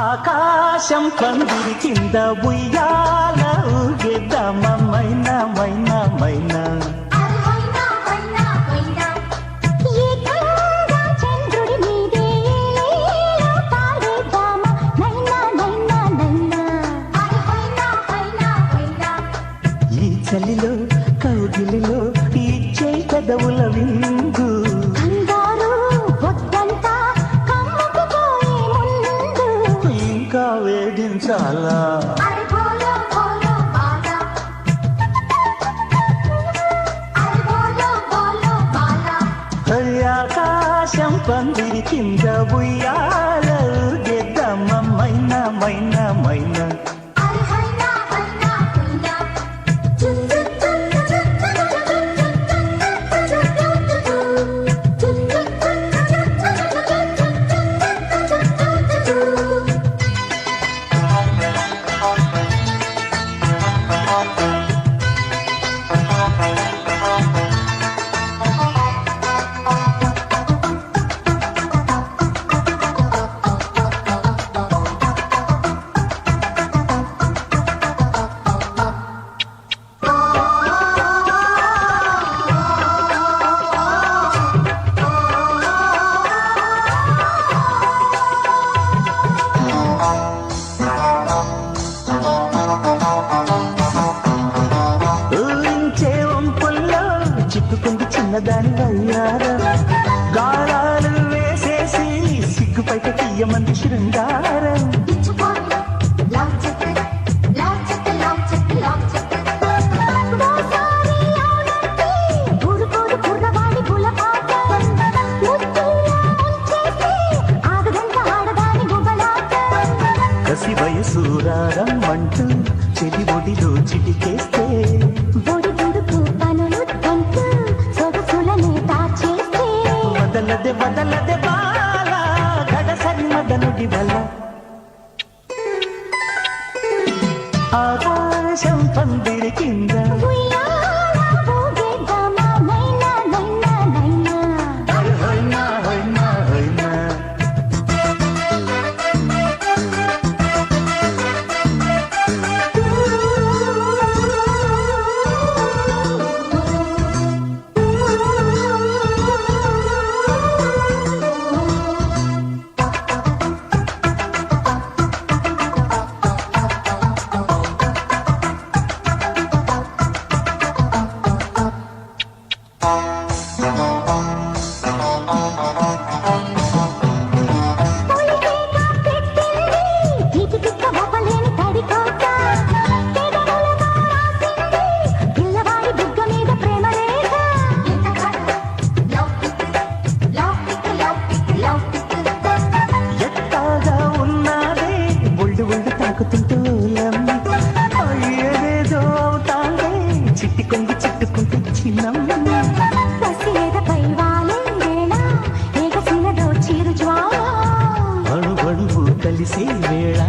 ఆకాశం పందిరి కింద ఉయ్యాల ఊగేద్దామ మైనా మైనా మైనా ఈ చలిలో కౌగిలిలో ఇచ్చే పెదవుల విందు ఇంకా వేధించాలా ఆకాశం పందిరి కింద ఉయ్యాల ఊగేద్దామ మైనా మైనా మైనా చిట్టుకుంది చిన్నదాని వయ్యారం గారాలు వేసేసి సిగ్గుపైట తీయమంది శృంగారం కసి వయసూరారం అంటూ చెలి ఒడిలో చిటికేస్తే వదలదే బాల గడసరి మదనుడి వల్ల ఆకాశం పందిరి కింద అయ్యేదేదో అవుతాండే చిట్టుకుంది చిట్టుకుంటూ చిన్నమ్మ అణువణువు కలిసే వేళ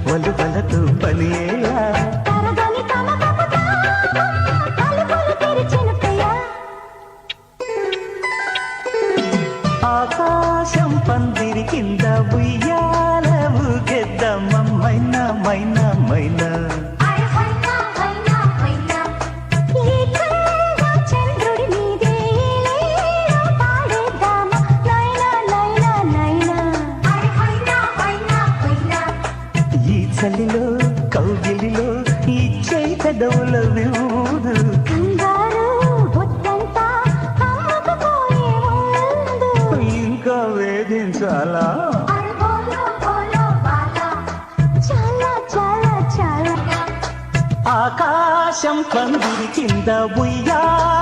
వలువలతో పనియేలా ఆకాశం పందిరి కింద ఉయ్యాల ఊగేద్దామ మైనా మైనా మైనా ఈ చలిలో కౌగిలిలో ఇచ్చే పెదవుల విందు ఇంకా వేధించాలా ఆకాశం పందిరి కింద ఉయ్యాల